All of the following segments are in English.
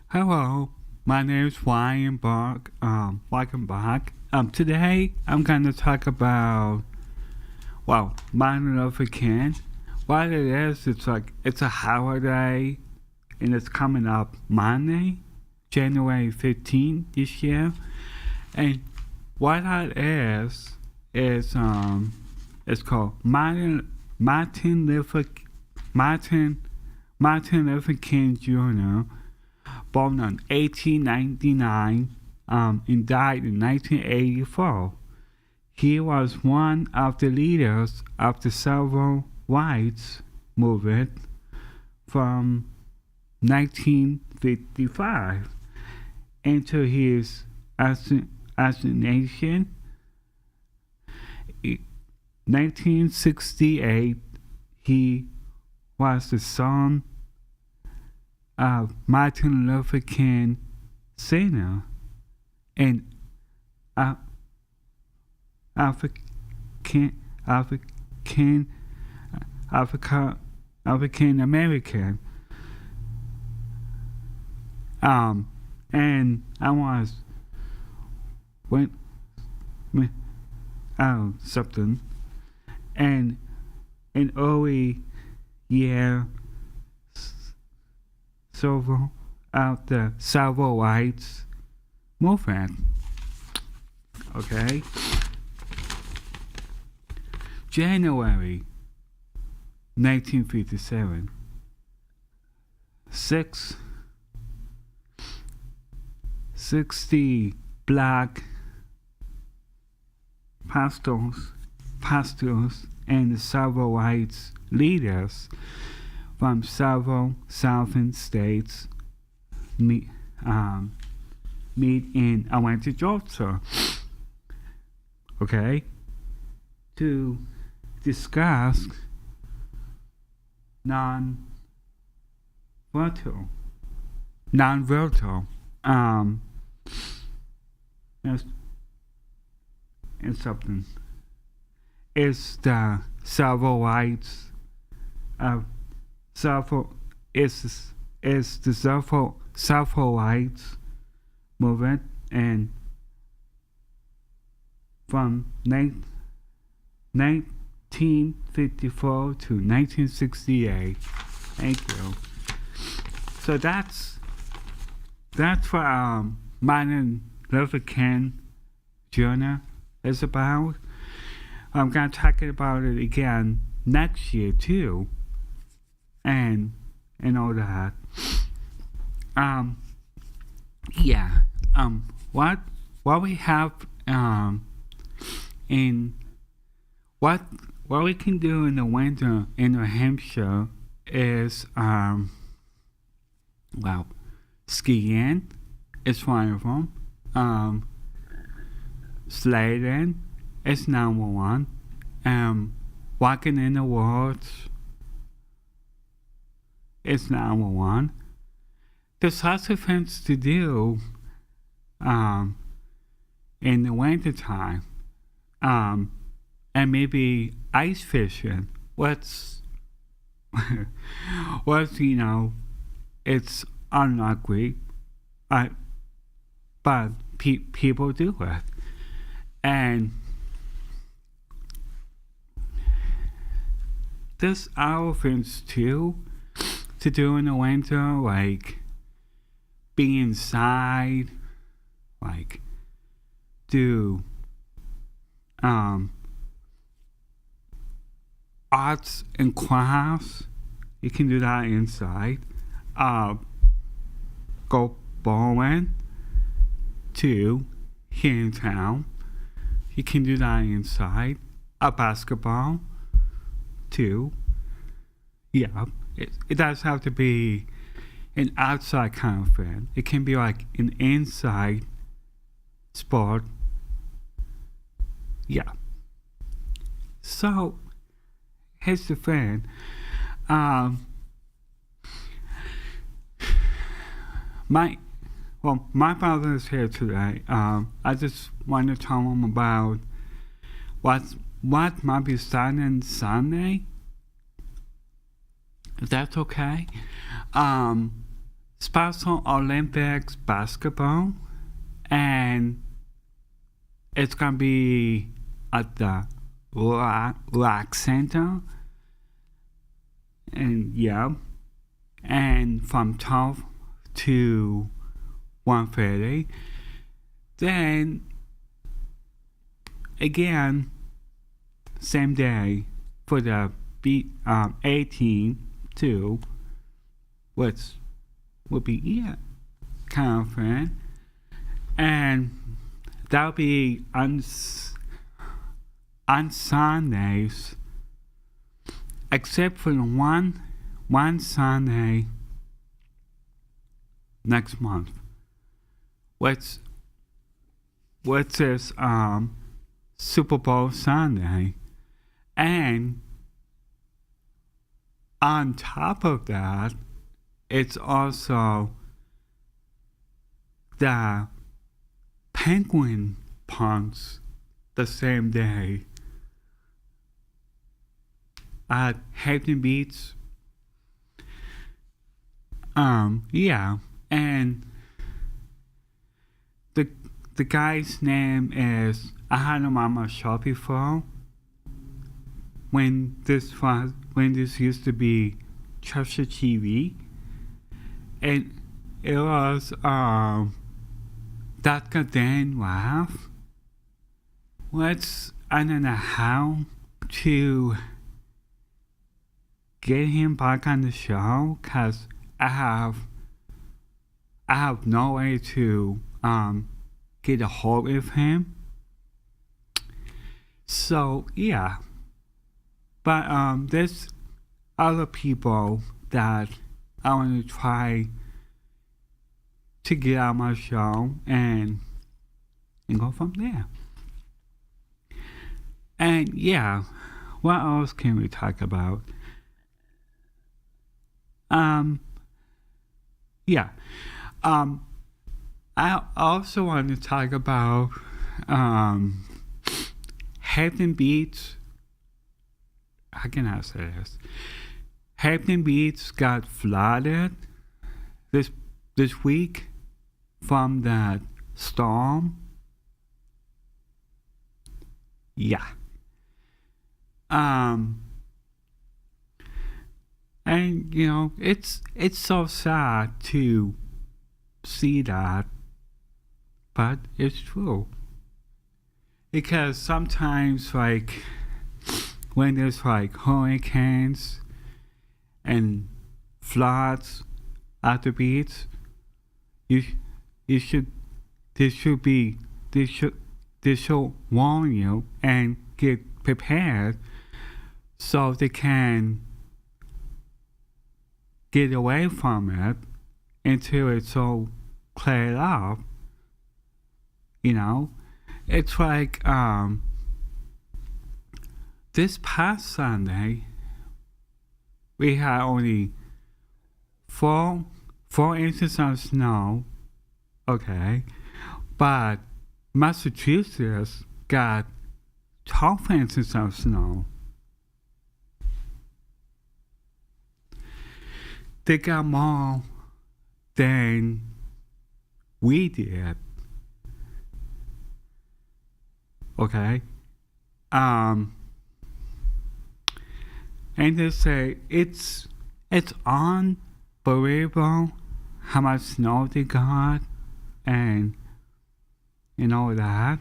Hello, my name is Ryan Bourke. Welcome back. Today I'm gonna talk about Martin Luther King. What it is, it's a holiday, and it's coming up Monday, January 15th this year. And what that is it's called Martin Martin Luther King Jr. Born in 1899 and died in 1984. He was one of the leaders of the civil rights movement from 1955 until his assassination in 1968. He was the son of Martin Luther King Sr. and African African African American. And I was when something and in early year civil of the civil rights movement. Okay. January 1957. 60 black pastors and civil rights leaders from several southern states meet in Atlanta, Georgia. Okay, to discuss non-virtual, and something. It's the civil rights of is the civil rights movement and from 1954 to 1968. Thank you. So that's what Martin Luther King Jr. is about. I'm gonna talk about it again next year too, and all that. Yeah. What we have in what we can do in the winter in New Hampshire is skiing is one of them. Sledding is number one. Walking in the woods is number one. There's lots of things to do in the winter time. And maybe ice fishing. What's it's unlikely, but people do it. And there's other things too to do in the winter, like be inside, like do arts and crafts. You can do that inside. Go bowling too here in town. You can do that inside. Basketball too. Yeah, it does have to be an outside kind of thing. It can be like an inside sport. Yeah. So here's the thing. My father is here today. I just want to tell him about what might be starting Sunday. If that's okay. Special Olympics basketball, and it's gonna be at the Rock Center, and yeah, and from 12 to 1:30. Then again, same day for the 18 too, which would be kind of fun, and that'll be on Sundays, except for the one Sunday next month, which is Super Bowl Sunday, and on top of that, it's also the Penguin punts the same day at Hampton Beach. Yeah, and the guy's name is, I had him on my show before when this used to be Treasure TV, and it was Dr. Dan Laugh. I don't know how to get him back on the show, cause I have no way to get a hold of him. So yeah, but there's other people that I want to try to get on my show and go from there. And yeah, what else can we talk about? Yeah. I also want to talk about Hampton Beach. How can I say this? Hampton Beach got flooded this week from that storm. Yeah. And you know, it's so sad to see that, but it's true. Because sometimes, like, when there's like hurricanes and floods at the beach, they should warn you and get prepared so they can get away from it until it's all cleared up. You know, it's like this past Sunday we had only four inches of snow, okay, but Massachusetts got 12 inches of snow. They got more than we did. Okay? And they say it's unbelievable how much snow they got and all that.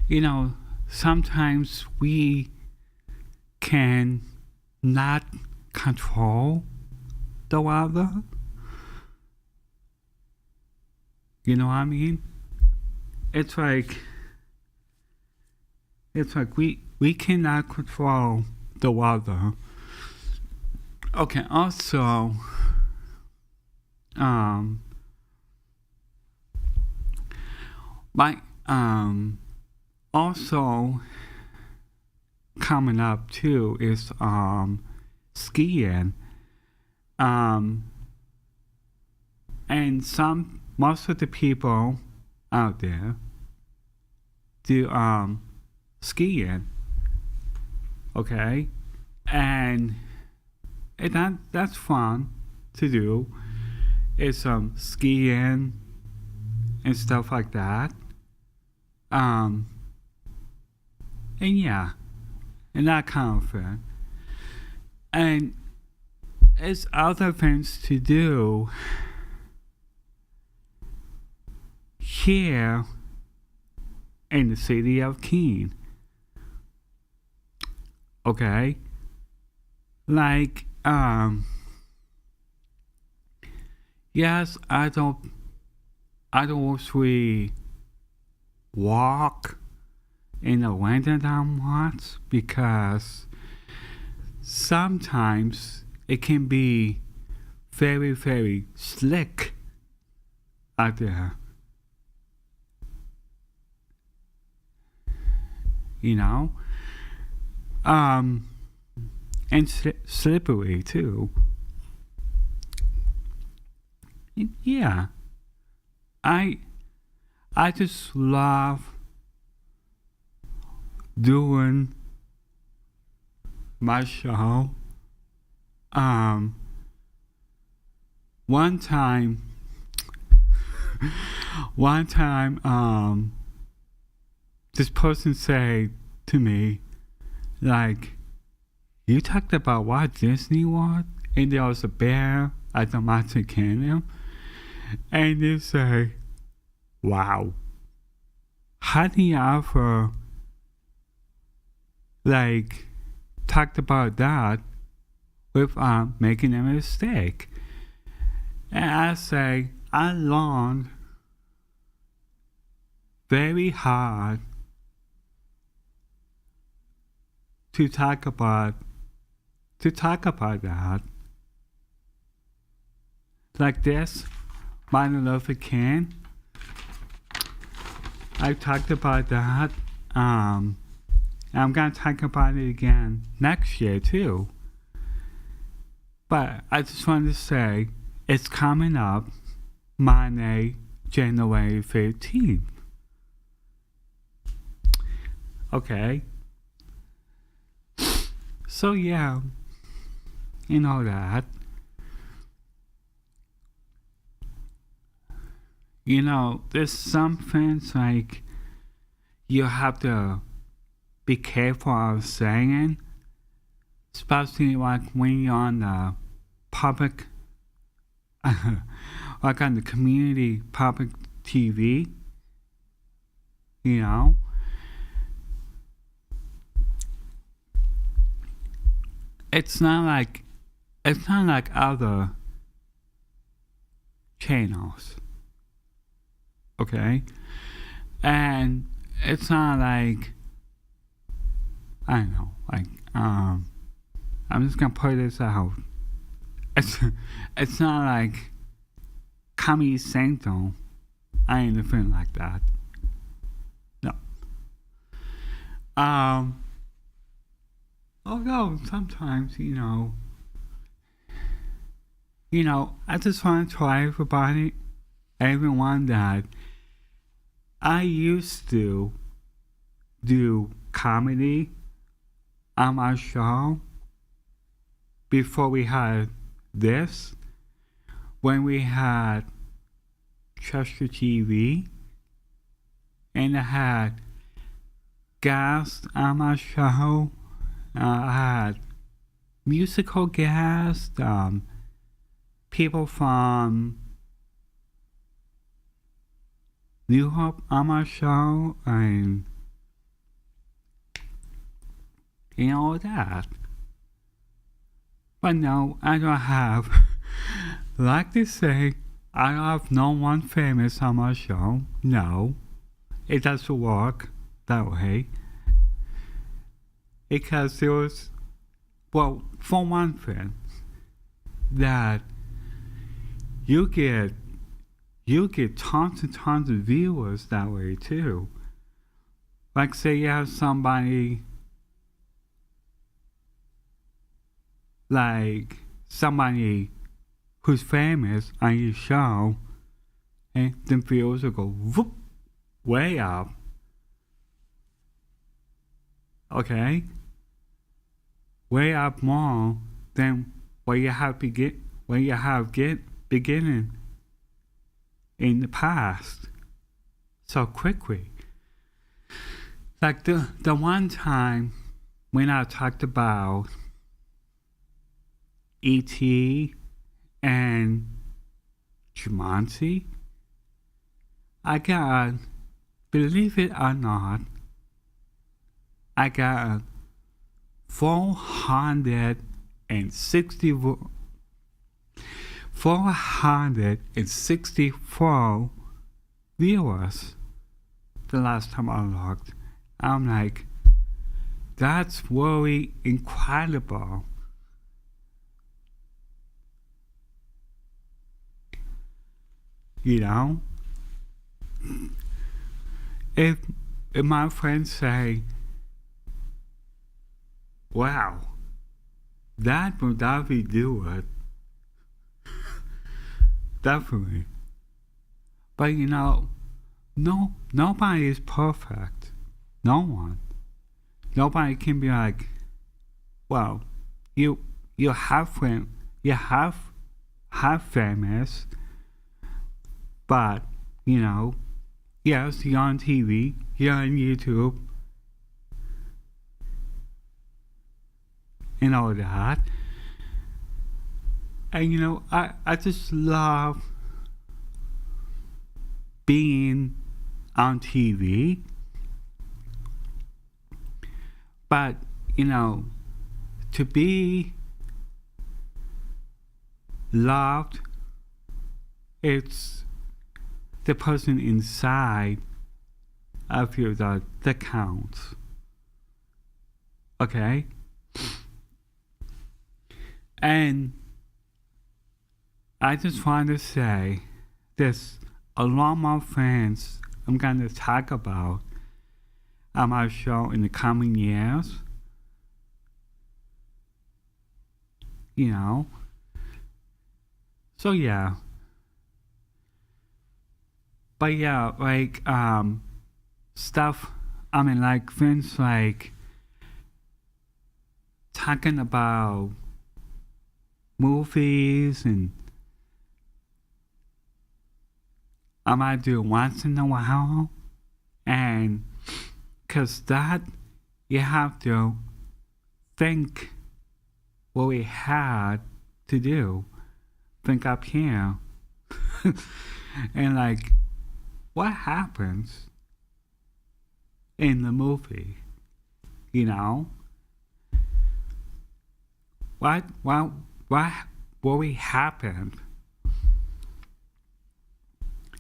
You know, sometimes we can not control the weather. You know what I mean? It's like we cannot control the weather. Okay, also also coming up too is skiing. And most of the people out there do skiing. Okay? And And that's fun to do. It's skiing and stuff like that. Um, and yeah, and that kind of thing. And it's other things to do here in the city of Keene. Okay? Like, yes, I don't usually walk in the winter time much because sometimes it can be very, very slick out there. You know? And slippery too. Yeah. I just love doing my show. One time, this person said to me, like, you talked about Walt Disney World, and there was a bear at the Magic Kingdom, and they say, wow, how do you ever, like, talked about that without making a mistake? And I say, I learned very hard to talk about that. Like this, Martin Luther King. I talked about that. I'm gonna talk about it again next year too. But I just wanted to say it's coming up Monday, January 15th. Okay. So yeah, you know that. You know, there's some things like you have to be careful of saying, especially like when you're on the public, like on the community public TV, you know. It's not like other channels, okay? And it's not like, I don't know, like I'm just gonna put this out. It's not like Comedy Central. I ain't anything like that. No. Although sometimes, you know, I just want to tell everyone that I used to do comedy on my show before we had this, when we had Chester TV, and I had guests on my show. I had musical guests, people from New Hope on my show, and all that. But no, I don't have, like they say, I have no one famous on my show. No, it doesn't work that way. Because there was, well, for one thing, that you get tons and tons of viewers that way too. Like say you have somebody who's famous on your show, and then viewers will go whoop, way up. Okay? Way up more than where you have beginning in the past so quickly. Like the one time when I talked about E.T. and Jumanji, I got, believe it or not, I got 464 viewers the last time I looked. I'm like, that's really incredible. You know? If my friends say, wow, that would definitely do it. Definitely. But you know, nobody is perfect. No one. Nobody can be like, well, you have famous, but you know, yes, you're on TV, you're on YouTube, and all that. And you know, I just love being on TV. But, you know, to be loved, it's the person inside of you that counts. Okay? And I just want to say there's a lot more friends I'm going to talk about on my show in the coming years. You know? So yeah. But yeah, like stuff, I mean like friends like talking about movies, and I might do it once in a while, and because that you have to think what we had to do, think up here, and like what happens in the movie, you know? What really happened?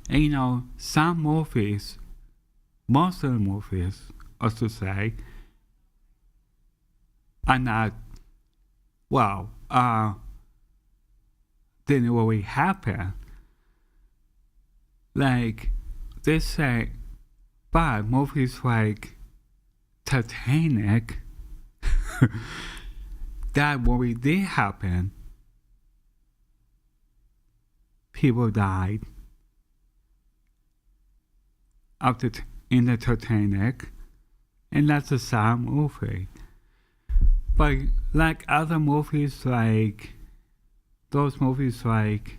And you know, some movies, most of the movies, I should say, are not, well, didn't really happen. Like, they say, but movies like Titanic, that really did happen. People died in the Titanic, and that's a sad movie. But like other movies, like those movies like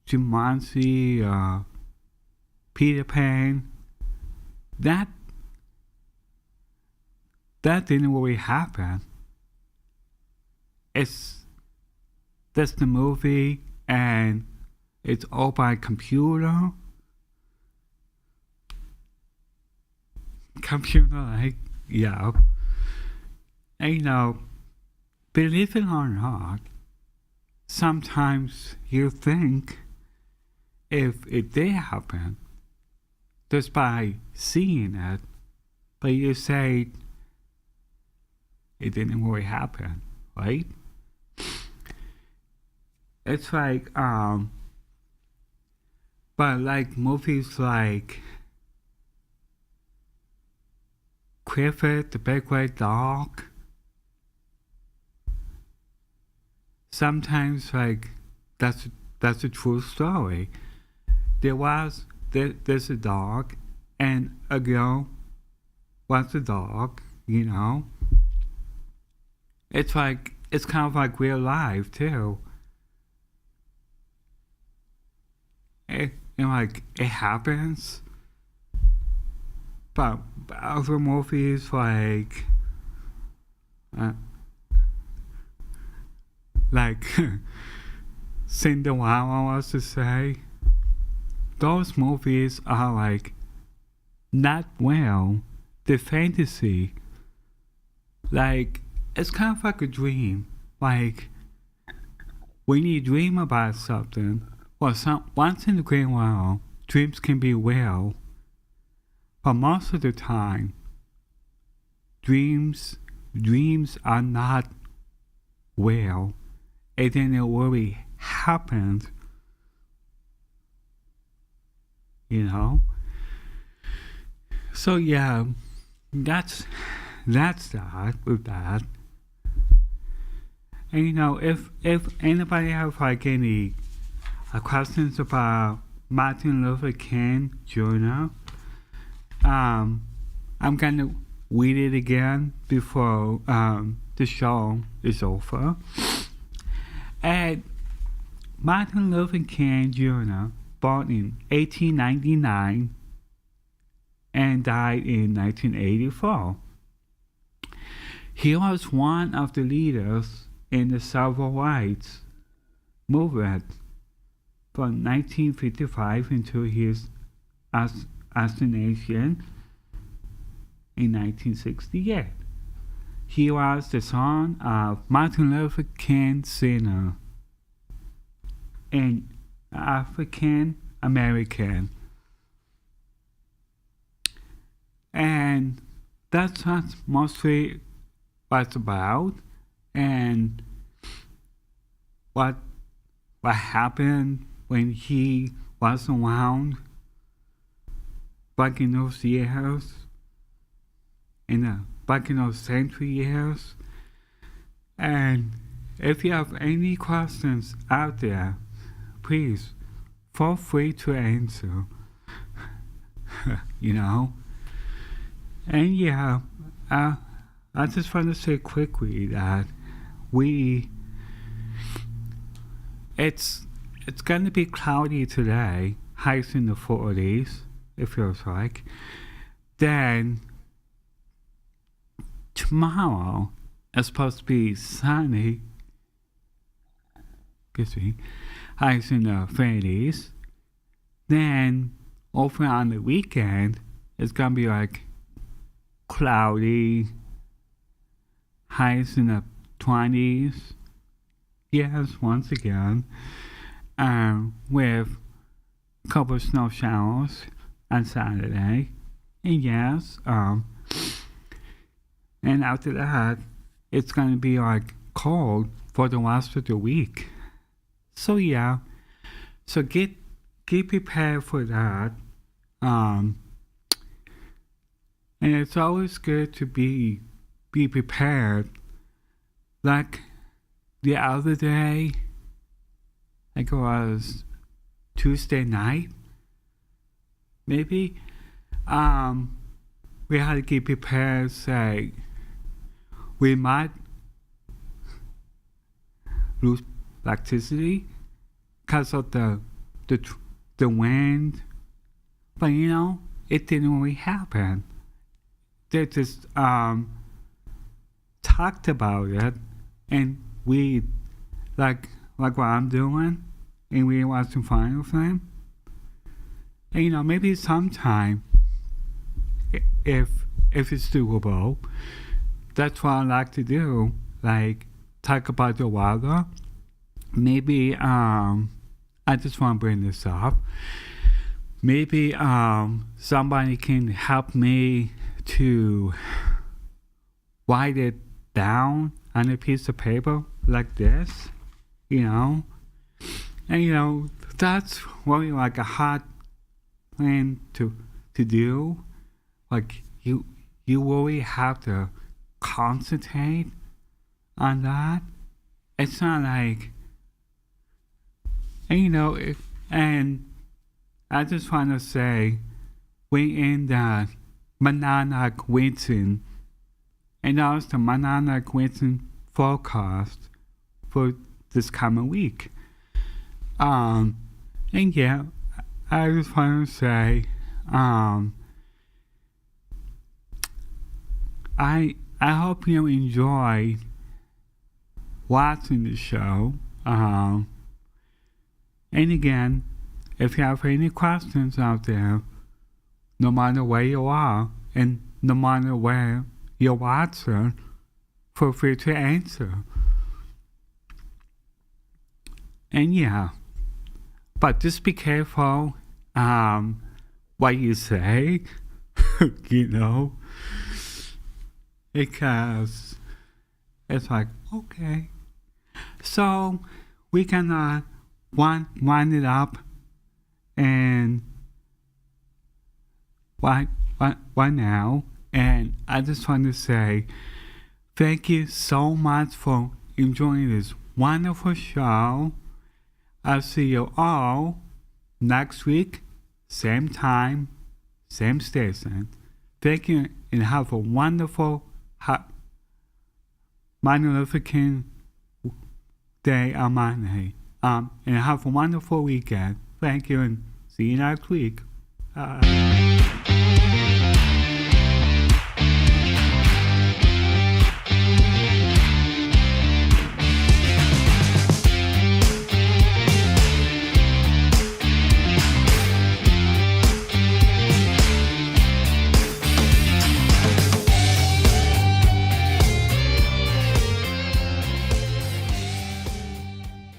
Jumanji, Peter Pan, that didn't really happen. That's the movie, and it's all by computer. Like, yeah. And you know, believe it or not, sometimes you think if it did happen, just by seeing it, but you say it didn't really happen, right? It's like, but like movies like Clifford the Big Red Dog, sometimes like that's a true story. There's a dog, and a girl was a dog, you know, it's like it's kind of like real life too. Like it happens, but other movies uh, like Cinderella, was to say, those movies are like not well. The fantasy, like it's kind of like a dream. Like when you dream about something, well, once in a great while, dreams can be real, but most of the time, dreams are not real, and then it really happened. You know. So yeah, that's that with that. And if anybody have like any questions about Martin Luther King Jr., I'm gonna read it again before the show is over. And Martin Luther King Jr., born in 1899 and died in 1984. He was one of the leaders in the civil rights movement from 1955 until his assassination in 1968. He was the son of Martin Luther King Sr., an African American. And that's what mostly what's about, and what happened when he was around back in those years, back in those century years. And if you have any questions out there, please feel free to answer. And yeah, I just want to say quickly that it's gonna be cloudy today, highs in the 40s, it feels like. Then tomorrow it's supposed to be sunny, highs in the 30s. Then over on the weekend it's gonna be like cloudy, highs in the 20s. Yes, once again, with a couple of snow showers on Saturday. And yes, and after that, it's gonna be like cold for the rest of the week. So yeah, so get prepared for that. And it's always good to be prepared. Like the other day, I think it was Tuesday night, maybe, we had to get prepared, say, we might lose electricity because of the wind, but it didn't really happen. They just talked about it, and we like what I'm doing, and we watching Final Film. And maybe sometime, if it's doable, that's what I like to do. Like talk about the weather. Maybe I just want to bring this up. Maybe somebody can help me to write it down on a piece of paper like this, and that's really like a hard thing to do. Like you really have to concentrate on that. It's not like, and I just want to say, we in the Manana Quentin, and that was the Manana Quentin forecast for this coming week. And yeah, I just want to say, I hope you enjoy watching the show. And again, if you have any questions out there, no matter where you are and no matter where you're watching, feel free to answer. And yeah, but just be careful what you say, you know, because it's like, okay. So we can wind it up, and why now? And I just want to say thank you so much for enjoying this wonderful show. I'll see you all next week, same time, same station. Thank you, and have a wonderful magnificent day on Monday. And have a wonderful weekend. Thank you, and see you next week. Bye.